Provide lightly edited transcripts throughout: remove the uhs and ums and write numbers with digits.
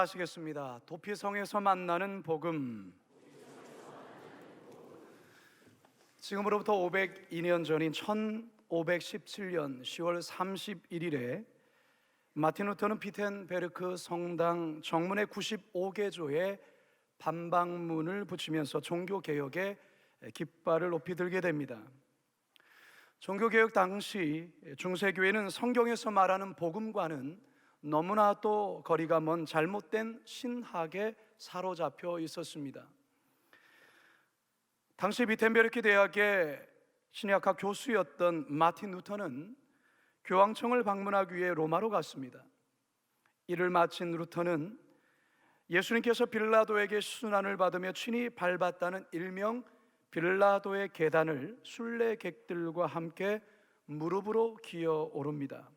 따라하시겠습니다. 도피성에서 만나는 복음. 지금으로부터 502년 전인 1517년 10월 31일에 마틴 루터는 비텐베르크 성당 정문의 95개조에 반박문을 붙이면서 종교개혁의 깃발을 높이 들게 됩니다. 종교개혁 당시 중세교회는 성경에서 말하는 복음과는 너무나도 거리가 먼 잘못된 신학에 사로잡혀 있었습니다. 당시 비텐베르크 대학의 신약학 교수였던 마틴 루터는 교황청을 방문하기 위해 로마로 갔습니다. 이를 마친 루터는 예수님께서 빌라도에게 순환을 받으며 친히 밟았다는 일명 빌라도의 계단을 순례객들과 함께 무릎으로 기어 오릅니다.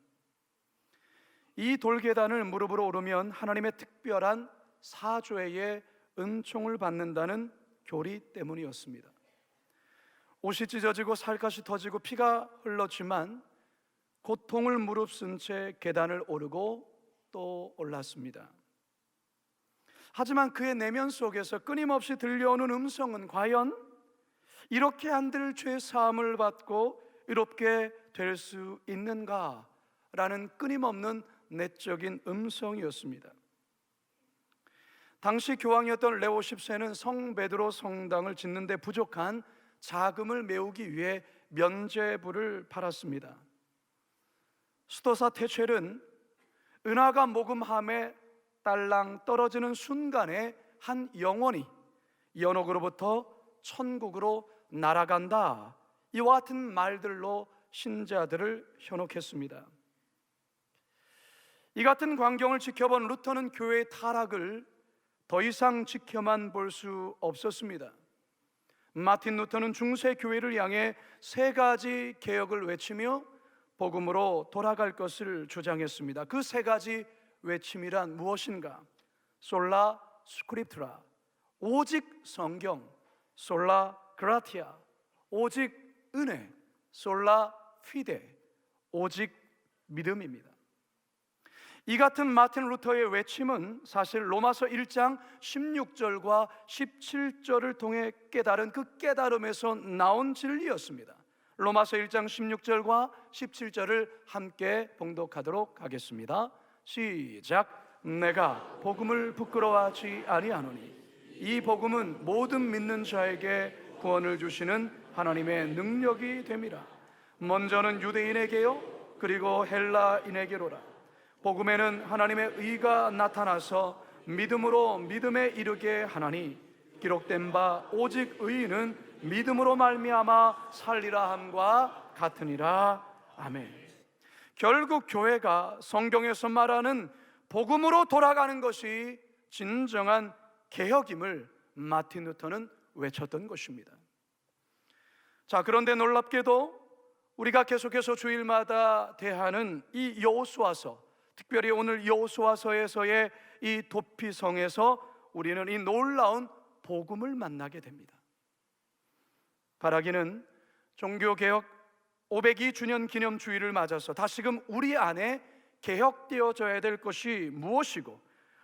이 돌계단을 무릎으로 오르면 하나님의 특별한 사죄의 은총을 받는다는 교리 때문이었습니다. 옷이 찢어지고 살갗이 터지고 피가 흘렀지만 고통을 무릅쓴 채 계단을 오르고 또 올랐습니다. 하지만 그의 내면 속에서 끊임없이 들려오는 음성은 과연 이렇게 한들 죄 사함을 받고 의롭게 될 수 있는가라는 끊임없는 내적인 음성이었습니다. 당시 교황이었던 레오 10세는 성 베드로 성당을 짓는 데 부족한 자금을 메우기 위해 면죄부를 팔았습니다. 수도사 테첼은 은하가 모금함에 딸랑 떨어지는 순간에 한 영혼이 연옥으로부터 천국으로 날아간다, 이와 같은 말들로 신자들을 현혹했습니다. 이 같은 광경을 지켜본 루터는 교회의 타락을 더 이상 지켜만 볼 수 없었습니다. 마틴 루터는 중세 교회를 향해 세 가지 개혁을 외치며 복음으로 돌아갈 것을 주장했습니다. 그 세 가지 외침이란 무엇인가? 솔라 스크립트라, 오직 성경. 솔라 그라티아, 오직 은혜. 솔라 피데, 오직 믿음입니다. 이 같은 마틴 루터의 외침은 사실 로마서 1장 16절과 17절을 통해 깨달은 그 깨달음에서 나온 진리였습니다. 로마서 1장 16절과 17절을 함께 봉독하도록 하겠습니다. 시작. 내가 복음을 부끄러워하지 아니하노니 이 복음은 모든 믿는 자에게 구원을 주시는 하나님의 능력이 됨이라. 먼저는 유대인에게요 그리고 헬라인에게로라. 복음에는 하나님의 의가 나타나서 믿음으로 믿음에 이르게 하나니 기록된 바 오직 의인은 믿음으로 말미암아 살리라 함과 같으니라. 아멘. 결국 교회가 성경에서 말하는 복음으로 돌아가는 것이 진정한 개혁임을 마틴 루터는 외쳤던 것입니다. 자, 그런데 놀랍게도 우리가 계속해서 주일마다 대하는 이 여호수아서, 특별히 오늘 여호수아서에서의 이 도피성에서 우리는 이 놀라운 복음을 만나게 됩니다. 바라기는 종교개혁 502주년 기념 주일을 맞아서 다시금 우리 안에 개혁되어져야 될 것이 무엇이고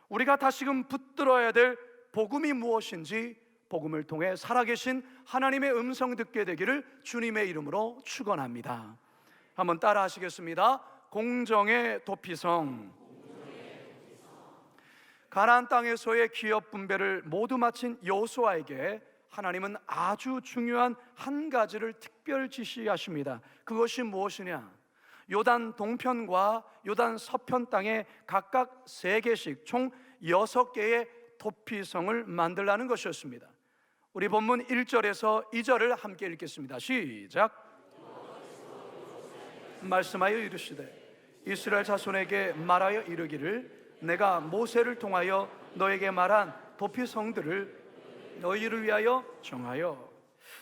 우리가 다시금 붙들어야 될 복음이 무엇인지 복음을 통해 살아계신 하나님의 음성 듣게 되기를 주님의 이름으로 축원합니다. 한번 따라 하시겠습니다. 공정의 도피성. 가나안 땅에서의 기업 분배를 모두 마친 여호수아에게 하나님은 아주 중요한 한 가지를 특별 지시하십니다. 그것이 무엇이냐? 요단 동편과 요단 서편 땅에 각각 3개씩 총 6개의 도피성을 만들라는 것이었습니다. 우리 본문 1절에서 2절을 함께 읽겠습니다. 시작. 말씀하여 이르시되 이스라엘 자손에게 말하여 이르기를 내가 모세를 통하여 너에게 말한 도피성들을 너희를 위하여 정하여.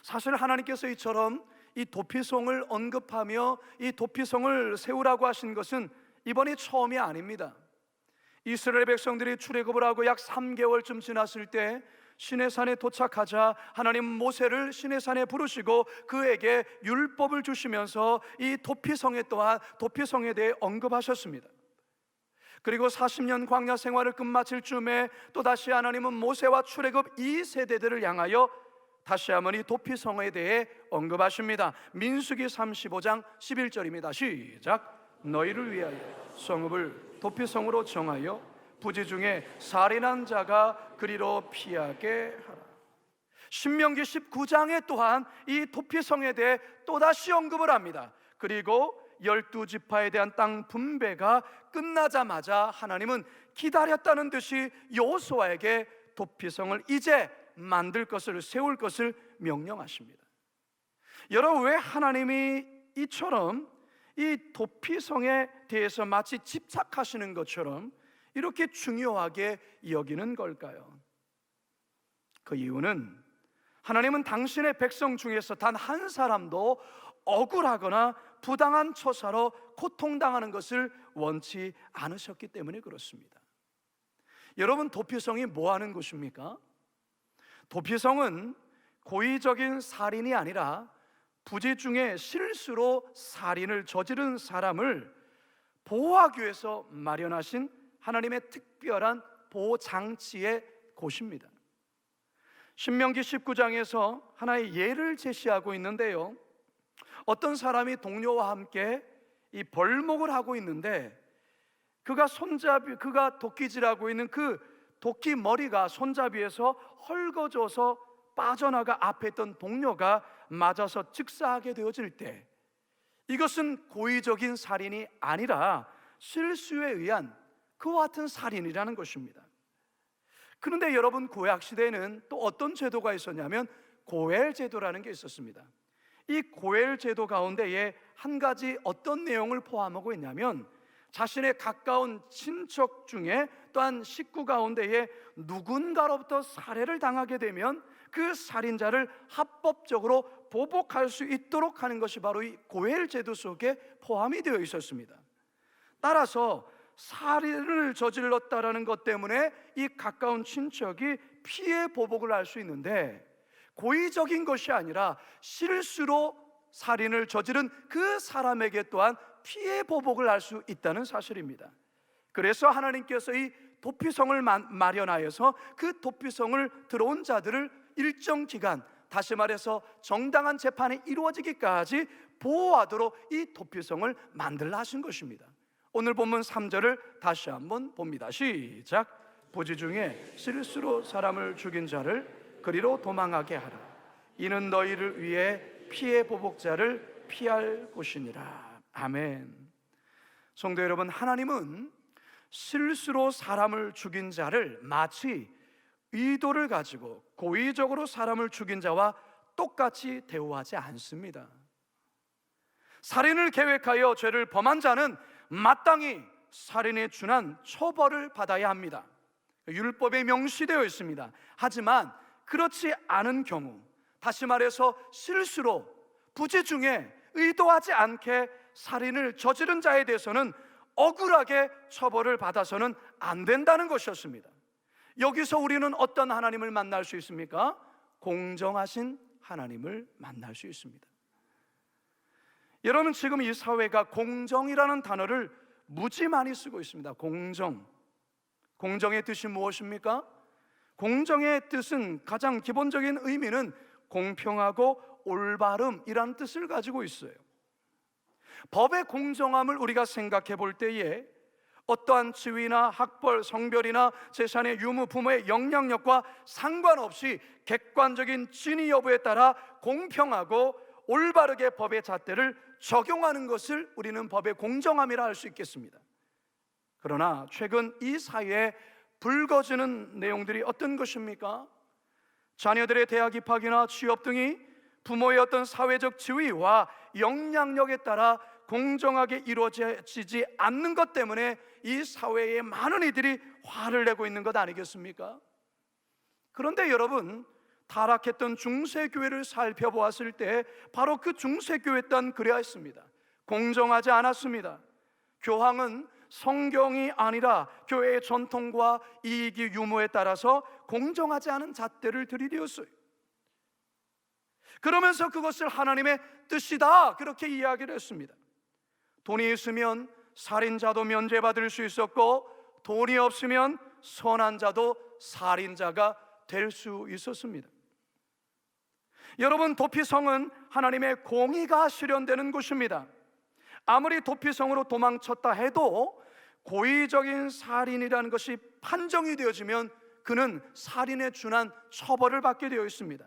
사실 하나님께서 이처럼 이 도피성을 언급하며 이 도피성을 세우라고 하신 것은 이번이 처음이 아닙니다. 이스라엘 백성들이 출애굽을 하고 약 3개월쯤 지났을 때 시내산에 도착하자 하나님 모세를 시내산에 부르시고 그에게 율법을 주시면서 이 도피성에 또한 도피성에 대해 언급하셨습니다. 그리고 40년 광야 생활을 끝마칠 즈음에 또다시 하나님은 모세와 출애굽 2세대들을 향하여 다시 한번 이 도피성에 대해 언급하십니다. 민수기 35장 11절입니다. 시작. 너희를 위하여 성읍을 도피성으로 정하여 부지 중에 살인한 자가 그리로 피하게 하라. 신명기 19장에 또한 이 도피성에 대해 또다시 언급을 합니다. 그리고 12지파에 대한 땅 분배가 끝나자마자 하나님은 기다렸다는 듯이 여호수아에게 도피성을 이제 만들 것을, 세울 것을 명령하십니다. 여러분, 왜 하나님이 이처럼 이 도피성에 대해서 마치 집착하시는 것처럼 이렇게 중요하게 여기는 걸까요? 그 이유는 하나님은 당신의 백성 중에서 단 한 사람도 억울하거나 부당한 처사로 고통당하는 것을 원치 않으셨기 때문에 그렇습니다. 여러분, 도피성이 뭐 하는 곳입니까? 도피성은 고의적인 살인이 아니라 부지 중에 실수로 살인을 저지른 사람을 보호하기 위해서 마련하신 하나님의 특별한 보호장치의 곳입니다. 신명기 19장에서 하나의 예를 제시하고 있는데요, 어떤 사람이 동료와 함께 이 벌목을 하고 있는데 그가 도끼질하고 있는 그 도끼 머리가 손잡이에서 헐거져서 빠져나가 앞에 있던 동료가 맞아서 즉사하게 되어질 때 이것은 고의적인 살인이 아니라 실수에 의한 그와 같은 살인이라는 것입니다. 그런데 여러분, 구약시대에는 또 어떤 제도가 있었냐면 고엘제도라는 게 있었습니다. 이 고엘제도 가운데에 한 가지 어떤 내용을 포함하고 있냐면 자신의 가까운 친척 중에 또한 식구 가운데에 누군가로부터 살해를 당하게 되면 그 살인자를 합법적으로 보복할 수 있도록 하는 것이 바로 이 고엘제도 속에 포함이 되어 있었습니다. 따라서 살인을 저질렀다라는 것 때문에 이 가까운 친척이 피해 보복을 할 수 있는데 고의적인 것이 아니라 실수로 살인을 저지른 그 사람에게 또한 피해 보복을 할 수 있다는 사실입니다. 그래서 하나님께서 이 도피성을 마련하여서 그 도피성을 들어온 자들을 일정 기간, 다시 말해서 정당한 재판이 이루어지기까지 보호하도록 이 도피성을 만들라 하신 것입니다. 오늘 본문 3절을 다시 한번 봅니다. 시작. 부지 중에 실수로 사람을 죽인 자를 그리로 도망하게 하라. 이는 너희를 위해 피해 보복자를 피할 곳이니라. 아멘. 성도 여러분, 하나님은 실수로 사람을 죽인 자를 마치 의도를 가지고 고의적으로 사람을 죽인 자와 똑같이 대우하지 않습니다. 살인을 계획하여 죄를 범한 자는 마땅히 살인에 준한 처벌을 받아야 합니다. 율법에 명시되어 있습니다. 하지만 그렇지 않은 경우, 다시 말해서 실수로 부지 중에 의도하지 않게 살인을 저지른 자에 대해서는 억울하게 처벌을 받아서는 안 된다는 것이었습니다. 여기서 우리는 어떤 하나님을 만날 수 있습니까? 공정하신 하나님을 만날 수 있습니다. 여러분, 지금 이 사회가 공정이라는 단어를 무지 많이 쓰고 있습니다. 공정의 뜻이 무엇입니까? 공정의 뜻은 가장 기본적인 의미는 공평하고 올바름이라는 뜻을 가지고 있어요. 법의 공정함을 우리가 생각해 볼 때에 어떠한 지위나 학벌, 성별이나 재산의 유무, 부모의 영향력과 상관없이 객관적인 진위 여부에 따라 공평하고 올바르게 법의 잣대를 적용하는 것을 우리는 법의 공정함이라 할 수 있겠습니다. 그러나 최근 이 사회에 불거지는 내용들이 어떤 것입니까? 자녀들의 대학 입학이나 취업 등이 부모의 어떤 사회적 지위와 영향력에 따라 공정하게 이루어지지 않는 것 때문에 이 사회에 많은 이들이 화를 내고 있는 것 아니겠습니까? 그런데 여러분, 타락했던 중세교회를 살펴보았을 때 바로 그 중세교회 또한 그래야했습니다. 공정하지 않았습니다. 교황은 성경이 아니라 교회의 전통과 이익이 유무에 따라서 공정하지 않은 잣대를 들이대었어요. 그러면서 그것을 하나님의 뜻이다 그렇게 이야기를 했습니다. 돈이 있으면 살인자도 면제받을 수 있었고 돈이 없으면 선한 자도 살인자가 될 수 있었습니다. 여러분, 도피성은 하나님의 공의가 실현되는 곳입니다. 아무리 도피성으로 도망쳤다 해도 고의적인 살인이라는 것이 판정이 되어지면 그는 살인에 준한 처벌을 받게 되어 있습니다.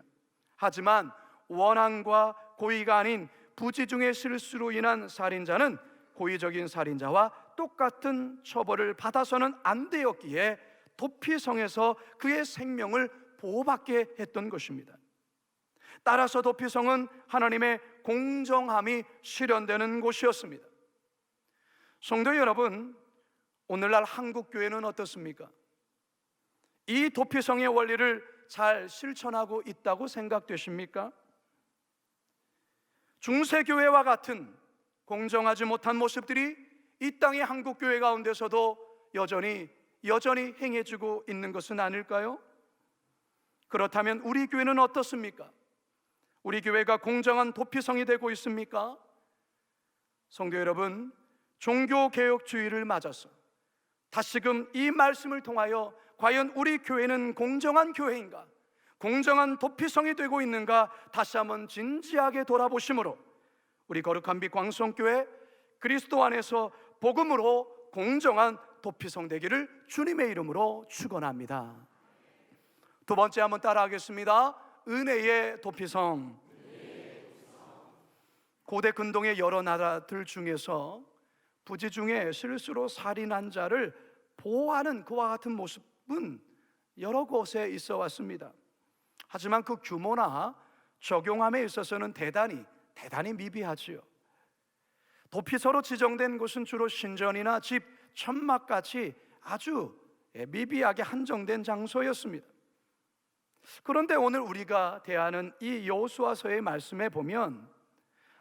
하지만 원한과 고의가 아닌 부지중의 실수로 인한 살인자는 고의적인 살인자와 똑같은 처벌을 받아서는 안 되었기에 도피성에서 그의 생명을 보호받게 했던 것입니다. 따라서 도피성은 하나님의 공정함이 실현되는 곳이었습니다. 성도 여러분, 오늘날 한국교회는 어떻습니까? 이 도피성의 원리를 잘 실천하고 있다고 생각되십니까? 중세교회와 같은 공정하지 못한 모습들이 이 땅의 한국교회 가운데서도 여전히 행해지고 있는 것은 아닐까요? 그렇다면 우리 교회는 어떻습니까? 우리 교회가 공정한 도피성이 되고 있습니까? 성도 여러분, 종교개혁주의를 맞아서 다시금 이 말씀을 통하여 과연 우리 교회는 공정한 교회인가, 공정한 도피성이 되고 있는가 다시 한번 진지하게 돌아보심으로 우리 거룩한 빛 광성교회 그리스도 안에서 복음으로 공정한 도피성 되기를 주님의 이름으로 축원합니다. 두 번째 한번 따라하겠습니다. 은혜의 도피성. 고대 근동의 여러 나라들 중에서 부지중에 실수로 살인한 자를 보호하는 그와 같은 모습은 여러 곳에 있어 왔습니다. 하지만 그 규모나 적용함에 있어서는 대단히 미비하지요. 도피서로 지정된 곳은 주로 신전이나 집, 천막같이 아주 미비하게 한정된 장소였습니다. 그런데 오늘 우리가 대하는 이 여호수아서의 말씀에 보면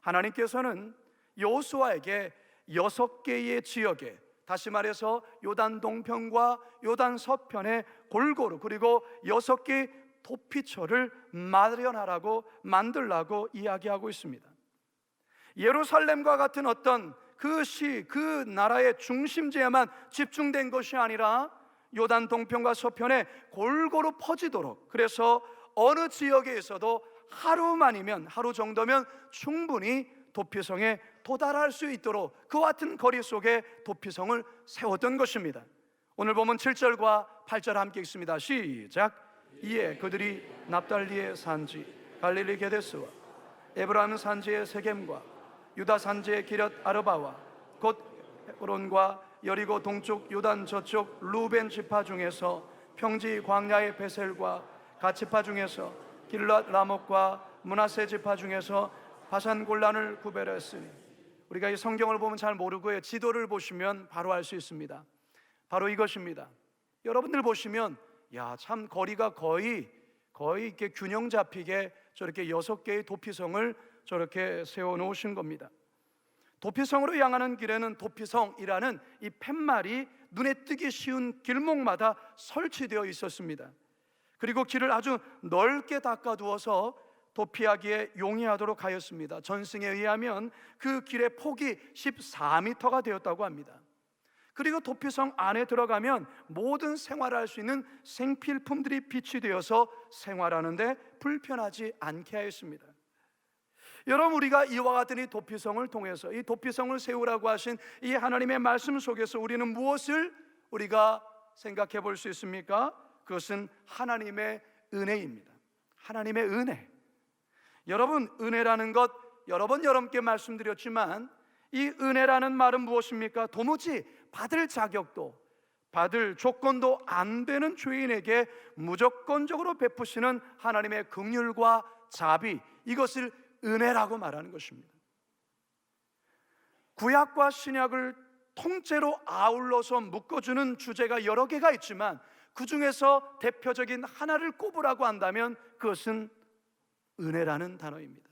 하나님께서는 여호수아에게 6개의 지역에, 다시 말해서 요단 동편과 요단 서편에 골고루, 그리고 6개의 도피처를 마련하라고 만들라고 이야기하고 있습니다. 예루살렘과 같은 어떤 그 나라의 중심지에만 집중된 것이 아니라 요단 동편과 서편에 골고루 퍼지도록, 그래서 어느 지역에 있어도 하루 정도면 충분히 도피성에 도달할 수 있도록 그 같은 거리 속에 도피성을 세웠던 것입니다. 오늘 보면 7절과 8절 함께 읽습니다. 시작. 이에 그들이 납달리의 산지 갈릴리 게데스와 에브라임 산지의 세겜과 유다 산지의 기럇 아르바와 곧 헤브론과 여리고 동쪽 요단 저쪽 루벤 지파 중에서 평지 광야의 베셀과 갓 지파 중에서 길랏 라목과 므낫세 지파 중에서 바산 골란을 구별했으니, 우리가 이 성경을 보면 잘 모르고요, 지도를 보시면 바로 알 수 있습니다. 바로 이것입니다. 여러분들 보시면 참 거리가 거의 이렇게 균형 잡히게 저렇게 6개의 도피성을 저렇게 세워 놓으신 겁니다. 도피성으로 향하는 길에는 도피성이라는 이 팻말이 눈에 띄기 쉬운 길목마다 설치되어 있었습니다. 그리고 길을 아주 넓게 닦아두어서 도피하기에 용이하도록 하였습니다. 전승에 의하면 그 길의 폭이 14m가 되었다고 합니다. 그리고 도피성 안에 들어가면 모든 생활할 수 있는 생필품들이 비치되어서 생활하는데 불편하지 않게 하였습니다. 여러분, 우리가 이와 같은 이 도피성을 통해서, 이 도피성을 세우라고 하신 이 하나님의 말씀 속에서 우리는 무엇을 우리가 생각해 볼 수 있습니까? 그것은 하나님의 은혜입니다. 하나님의 은혜. 여러분, 은혜라는 것 여러 번 여러분께 말씀드렸지만 이 은혜라는 말은 무엇입니까? 도무지 받을 자격도, 받을 조건도 안 되는 죄인에게 무조건적으로 베푸시는 하나님의 긍휼과 자비, 이것을 은혜라고 말하는 것입니다. 구약과 신약을 통째로 아울러서 묶어주는 주제가 여러 개가 있지만 그 중에서 대표적인 하나를 꼽으라고 한다면 그것은 은혜라는 단어입니다.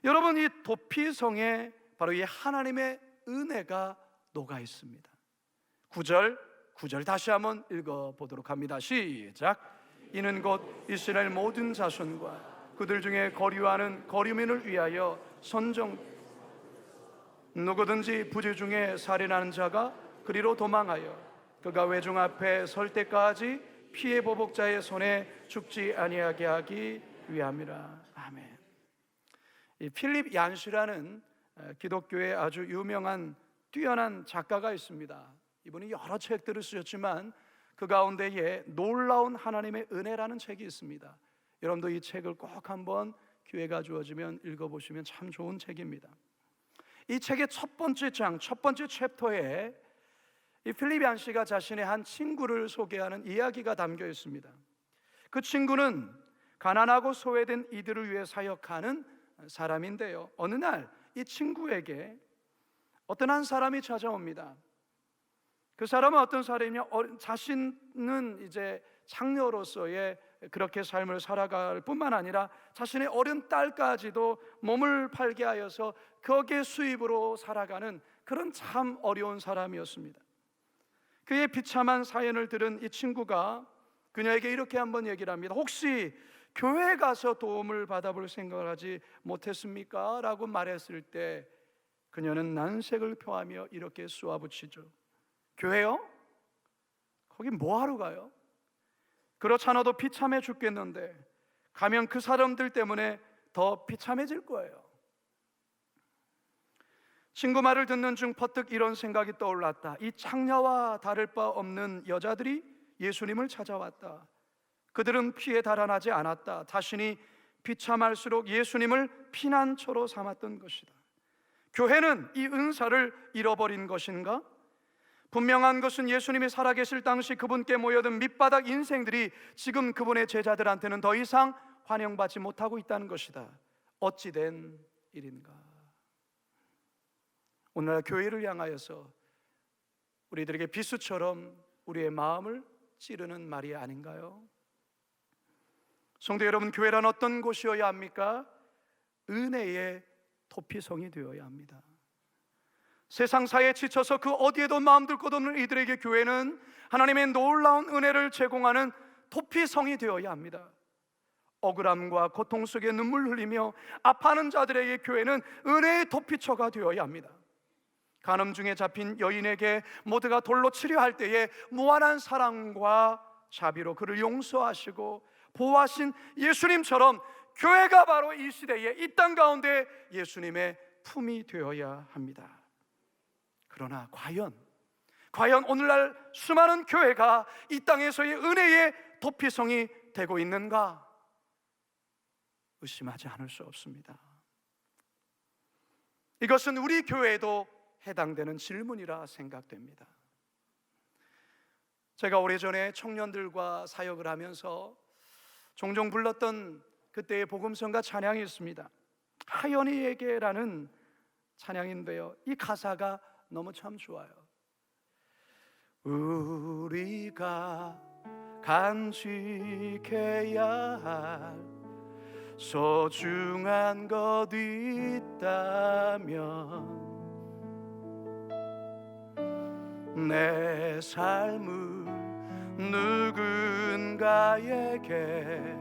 여러분, 이 도피성에 바로 이 하나님의 은혜가 녹아 있습니다. 9절 다시 한번 읽어보도록 합니다. 시작. 이는 곧 이스라엘 모든 자손과 그들 중에 거류하는 거류민을 위하여 선정, 누구든지 부지 중에 살인하는 자가 그리로 도망하여 그가 회중 앞에 설 때까지 피해 보복자의 손에 죽지 아니하게 하기 위함이라. 아멘. 이 필립 얀시라는 기독교의 아주 유명한 뛰어난 작가가 있습니다. 이분이 여러 책들을 쓰셨지만 그 가운데에 놀라운 하나님의 은혜라는 책이 있습니다. 여러분도 이 책을 꼭 한번 기회가 주어지면 읽어보시면 참 좋은 책입니다. 이 책의 첫 번째 장, 첫 번째 챕터에 이 필립 얀시가 자신의 한 친구를 소개하는 이야기가 담겨 있습니다. 그 친구는 가난하고 소외된 이들을 위해 사역하는 사람인데요, 어느 날 이 친구에게 어떤 한 사람이 찾아옵니다. 그 사람은 어떤 사람이냐, 자신은 이제 장녀로서의 그렇게 삶을 살아갈 뿐만 아니라 자신의 어린 딸까지도 몸을 팔게 하여서 거기에 수입으로 살아가는 그런 참 어려운 사람이었습니다. 그의 비참한 사연을 들은 이 친구가 그녀에게 이렇게 한번 얘기를 합니다. 혹시 교회에 가서 도움을 받아볼 생각을 하지 못했습니까? 라고 말했을 때 그녀는 난색을 표하며 이렇게 쏘아붙이죠. 교회요? 거기 뭐하러 가요? 그렇잖아도 비참해 죽겠는데 가면 그 사람들 때문에 더 비참해질 거예요. 친구 말을 듣는 중 퍼뜩 이런 생각이 떠올랐다. 이 창녀와 다를 바 없는 여자들이 예수님을 찾아왔다. 그들은 피에 달아나지 않았다. 자신이 비참할수록 예수님을 피난처로 삼았던 것이다. 교회는 이 은사를 잃어버린 것인가? 분명한 것은 예수님이 살아계실 당시 그분께 모여든 밑바닥 인생들이 지금 그분의 제자들한테는 더 이상 환영받지 못하고 있다는 것이다. 어찌된 일인가? 오늘날 교회를 향하여서 우리들에게 비수처럼 우리의 마음을 찌르는 말이 아닌가요? 성도 여러분, 교회란 어떤 곳이어야 합니까? 은혜의 토피성이 되어야 합니다. 세상사에 지쳐서 그 어디에도 마음 둘 곳 없는 이들에게 교회는 하나님의 놀라운 은혜를 제공하는 토피성이 되어야 합니다. 억울함과 고통 속에 눈물 흘리며 아파하는 자들에게 교회는 은혜의 토피처가 되어야 합니다. 간음 중에 잡힌 여인에게 모두가 돌로 치려 할 때에 무한한 사랑과 자비로 그를 용서하시고 보호하신 예수님처럼 교회가 바로 이 시대에 이 땅 가운데 예수님의 품이 되어야 합니다. 그러나 과연 오늘날 수많은 교회가 이 땅에서의 은혜의 도피성이 되고 있는가? 의심하지 않을 수 없습니다. 이것은 우리 교회에도 해당되는 질문이라 생각됩니다. 제가 오래전에 청년들과 사역을 하면서 종종 불렀던 그때의 복음성가 찬양이 있습니다. 하연이에게라는 찬양인데요, 이 가사가 너무 참 좋아요. 우리가 간직해야 할 소중한 것 있다면 내 삶을 누군가에게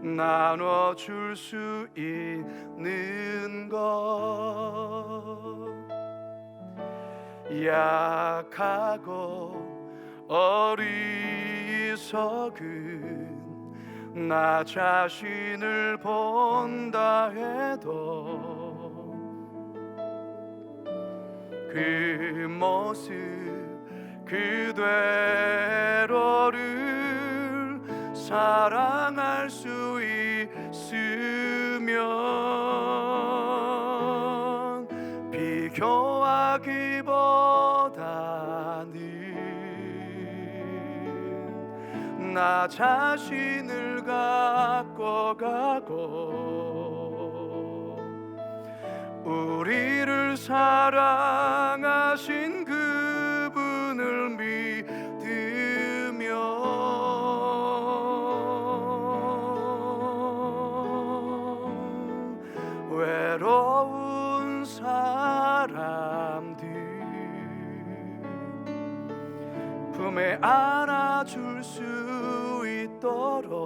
나눠줄 수 있는 것, 약하고 어리석은 나 자신을 본다 해도 그 모습 그대로를 사랑할 수 있으면 비교하기보다는 나 자신을 갖고 가고 우리를 사랑하신 그분을 믿으며 외로운 사람들 품에 안아줄 수 있도록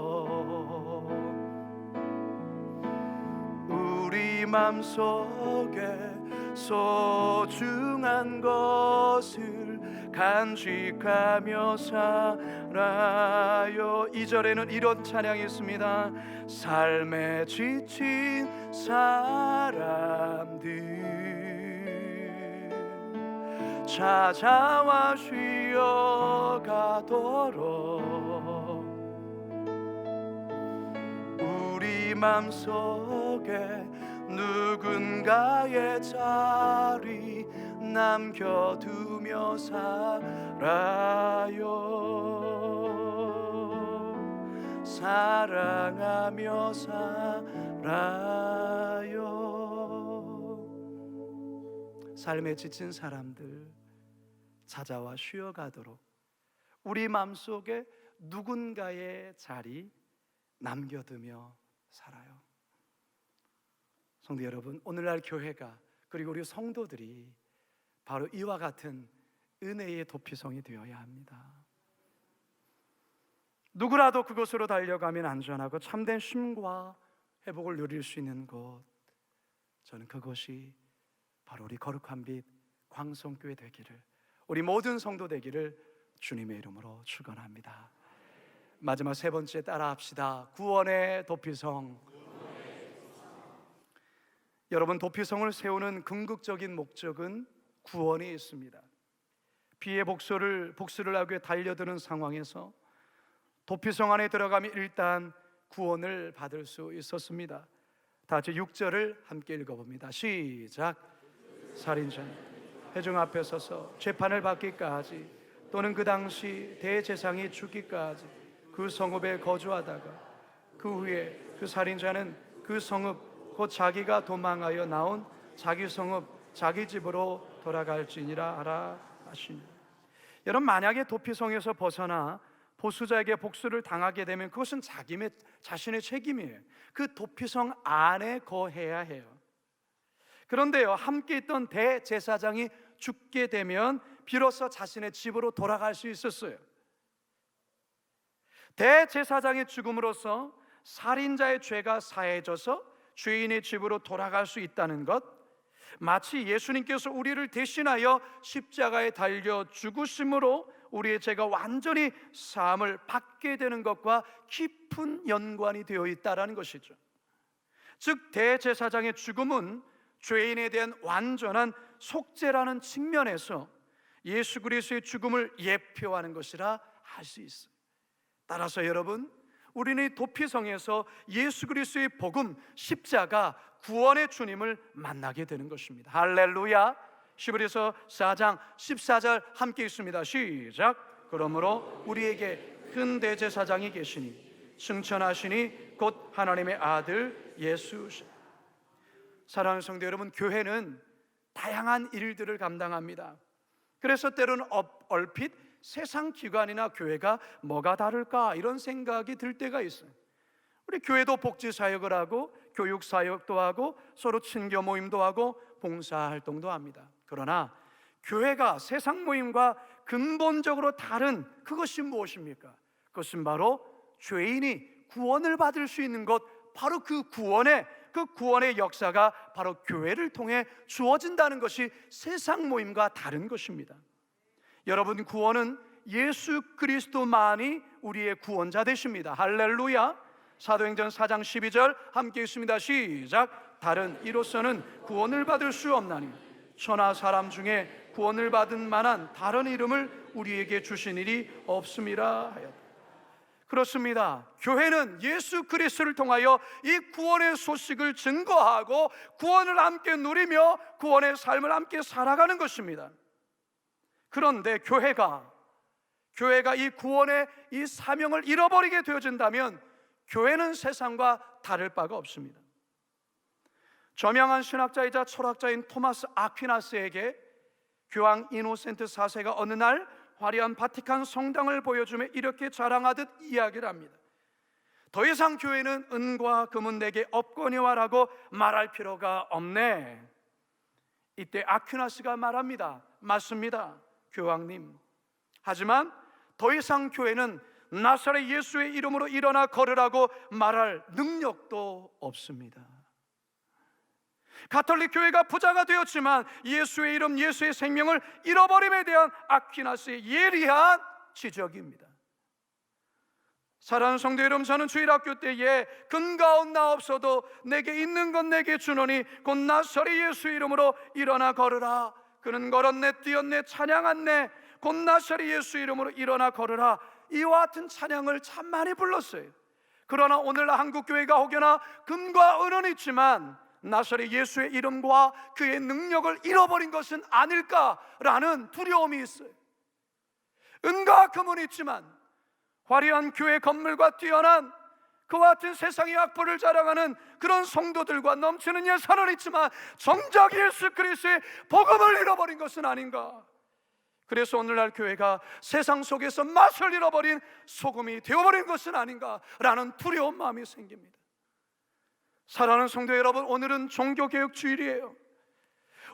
우리 맘속에 소중한 것을 간직하며 살아요. 2절에는 이런 찬양이 있습니다. 삶에 지친 사람들 찾아와 쉬어가도록 우리 맘속에 누군가의 자리 남겨두며 살아요. 사랑하며 살아요. 삶에 지친 사람들 찾아와 쉬어가도록 우리 마음속에 누군가의 자리 남겨두며 살아요. 성도 여러분, 오늘날 교회가 그리고 우리 성도들이 바로 이와 같은 은혜의 도피성이 되어야 합니다. 누구라도 그곳으로 달려가면 안전하고 참된 쉼과 회복을 누릴 수 있는 곳, 저는 그것이 바로 우리 거룩한 빛 광성교회 되기를, 우리 모든 성도 되기를 주님의 이름으로 축원합니다. 마지막 세 번째 따라합시다. 구원의 도피성. 여러분, 도피성을 세우는 궁극적인 목적은 구원에 있습니다. 피해 복수를 하기 위해 달려드는 상황에서 도피성 안에 들어가면 일단 구원을 받을 수 있었습니다. 다 같이 6절을 함께 읽어봅니다. 시작. 살인자는 회중 앞에 서서 재판을 받기까지 또는 그 당시 대제사장이 죽기까지 그 성읍에 거주하다가 그 후에 그 살인자는 그 성읍 곧 자기가 도망하여 나온 자기 성읍 자기 집으로 돌아갈지니라 하라 하시니. 여러분, 만약에 도피성에서 벗어나 보수자에게 복수를 당하게 되면 그것은 자신의 책임이에요. 그 도피성 안에 거해야 해요. 그런데요, 함께 있던 대제사장이 죽게 되면 비로소 자신의 집으로 돌아갈 수 있었어요. 대제사장의 죽음으로써 살인자의 죄가 사해져서 죄인의 집으로 돌아갈 수 있다는 것, 마치 예수님께서 우리를 대신하여 십자가에 달려 죽으심으로 우리의 죄가 완전히 사함을 받게 되는 것과 깊은 연관이 되어 있다는 것이죠. 즉, 대제사장의 죽음은 죄인에 대한 완전한 속죄라는 측면에서 예수 그리스도의 죽음을 예표하는 것이라 할 수 있어요. 따라서 여러분, 우리는 이 도피성에서 예수 그리스도의 복음, 십자가, 구원의 주님을 만나게 되는 것입니다. 할렐루야. 히브리서 4장 14절 함께 읽습니다. 시작. 그러므로 우리에게 큰 대제사장이 계시니 승천하시니 곧 하나님의 아들 예수. 사랑하는 성도 여러분, 교회는 다양한 일들을 감당합니다. 그래서 때로는 얼핏 세상 기관이나 교회가 뭐가 다를까 이런 생각이 들 때가 있어요. 우리 교회도 복지사역을 하고 교육사역도 하고 서로 친교 모임도 하고 봉사활동도 합니다. 그러나 교회가 세상 모임과 근본적으로 다른 그것이 무엇입니까? 그것은 바로 죄인이 구원을 받을 수 있는 것, 바로 그 구원의 역사가 바로 교회를 통해 주어진다는 것이 세상 모임과 다른 것입니다. 여러분, 구원은 예수 그리스도만이 우리의 구원자 되십니다. 할렐루야. 사도행전 4장 12절 함께 읽습니다. 시작. 다른 이로서는 구원을 받을 수 없나니 천하 사람 중에 구원을 받은 만한 다른 이름을 우리에게 주신 일이 없음이라 하였다. 그렇습니다. 교회는 예수 그리스도를 통하여 이 구원의 소식을 증거하고 구원을 함께 누리며 구원의 삶을 함께 살아가는 것입니다. 그런데 교회가 이 구원의 이 사명을 잃어버리게 되어진다면 교회는 세상과 다를 바가 없습니다. 저명한 신학자이자 철학자인 토마스 아퀴나스에게 교황 이노센트 4세가 어느 날 화려한 바티칸 성당을 보여주며 이렇게 자랑하듯 이야기를 합니다. 더 이상 교회는 은과 금은 내게 없거니와라고 말할 필요가 없네. 이때 아퀴나스가 말합니다. 맞습니다, 교황님. 하지만 더 이상 교회는 나사렛 예수의 이름으로 일어나 걸으라고 말할 능력도 없습니다. 가톨릭 교회가 부자가 되었지만 예수의 이름, 예수의 생명을 잃어버림에 대한 아퀴나스의 예리한 지적입니다. 사랑하는 성도 여러분, 저는 주일학교 때에 근가없나 없어도 내게 있는 것 내게 주노니 곧 나사렛 예수 이름으로 일어나 걸으라. 그는 걸었네, 뛰었네, 찬양했네. 곧 나사렛 예수 이름으로 일어나 걸으라. 이와 같은 찬양을 참 많이 불렀어요. 그러나 오늘날 한국교회가 혹여나 금과 은은 있지만 나사렛 예수의 이름과 그의 능력을 잃어버린 것은 아닐까라는 두려움이 있어요. 은과 금은 있지만 화려한 교회 건물과 뛰어난 그와 같은 세상의 악보를 자랑하는 그런 성도들과 넘치는 예산은 있지만 정작 예수 그리스도의 복음을 잃어버린 것은 아닌가. 그래서 오늘날 교회가 세상 속에서 맛을 잃어버린 소금이 되어버린 것은 아닌가라는 두려운 마음이 생깁니다. 사랑하는 성도 여러분, 오늘은 종교개혁 주일이에요.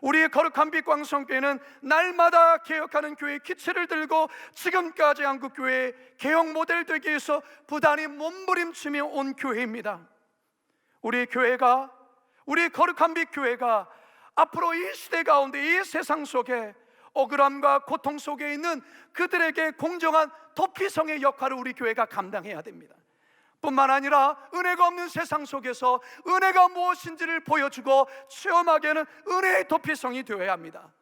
우리의 거룩한 빛광성교회는 날마다 개혁하는 교회의 기치를 들고 지금까지 한국교회의 개혁 모델 되기 위해서 부단히 몸부림치며 온 교회입니다. 우리 교회가, 우리 거룩한 빛 교회가 앞으로 이 시대 가운데, 이 세상 속에 억울함과 고통 속에 있는 그들에게 공정한 도피성의 역할을 우리 교회가 감당해야 됩니다. 뿐만 아니라 은혜가 없는 세상 속에서 은혜가 무엇인지를 보여주고 체험하게 하는 은혜의 도피성이 되어야 합니다.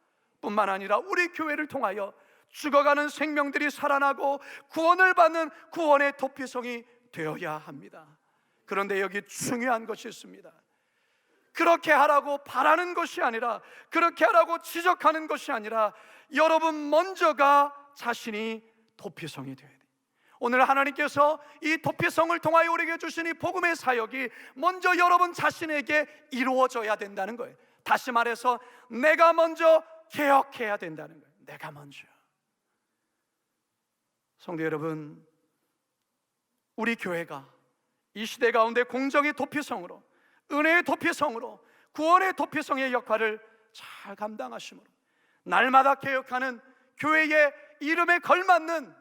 뿐만 아니라 우리 교회를 통하여 죽어가는 생명들이 살아나고 구원을 받는 구원의 도피성이 되어야 합니다. 그런데 여기 중요한 것이 있습니다. 그렇게 하라고 바라는 것이 아니라, 그렇게 하라고 지적하는 것이 아니라 여러분 먼저가 자신이 도피성이 되어야 돼요. 오늘 하나님께서 이 도피성을 통하여 우리에게 주신 이 복음의 사역이 먼저 여러분 자신에게 이루어져야 된다는 거예요. 다시 말해서 내가 먼저 개혁해야 된다는 거예요. 내가 먼저. 성도 여러분, 우리 교회가 이 시대 가운데 공정의 도피성으로, 은혜의 도피성으로, 구원의 도피성의 역할을 잘 감당하심으로 날마다 개혁하는 교회의 이름에 걸맞는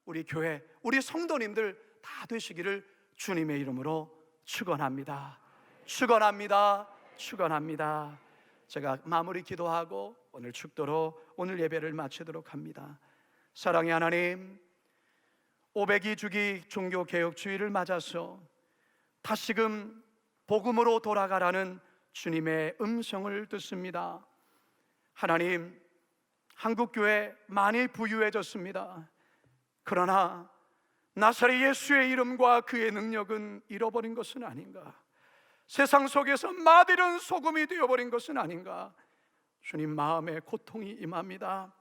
우리 교회, 우리 성도님들 다 되시기를 주님의 이름으로 축원합니다. 축원합니다. 축원합니다. 제가 마무리 기도하고 오늘 축도로 오늘 예배를 마치도록 합니다. 사랑의 하나님, 502주기 종교개혁주의를 맞아서 다시금 복음으로 돌아가라는 주님의 음성을 듣습니다. 하나님, 한국교회 많이 부유해졌습니다. 그러나 나사렛 예수의 이름과 그의 능력은 잃어버린 것은 아닌가? 세상 속에서 맛이른 소금이 되어버린 것은 아닌가? 주님 마음에 고통이 임합니다.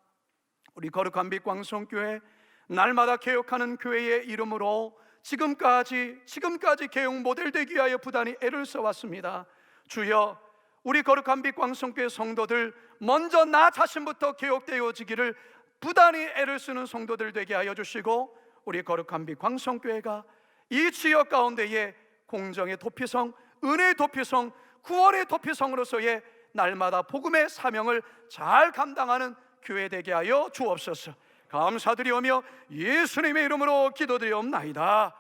우리 거룩한 빛광성교회 날마다 개혁하는 교회의 이름으로 지금까지 개혁 모델 되기 위하여 부단히 애를 써왔습니다. 주여, 우리 거룩한 빛광성교회 성도들 먼저 나 자신부터 개혁되어지기를 부단히 애를 쓰는 성도들 되게 하여 주시고, 우리 거룩한 빛광성교회가 이 지역 가운데에 공정의 도피성, 은혜의 도피성, 구원의 도피성으로서의 날마다 복음의 사명을 잘 감당하는 교회 되게 하여 주옵소서. 감사드리오며 예수님의 이름으로 기도드리옵나이다.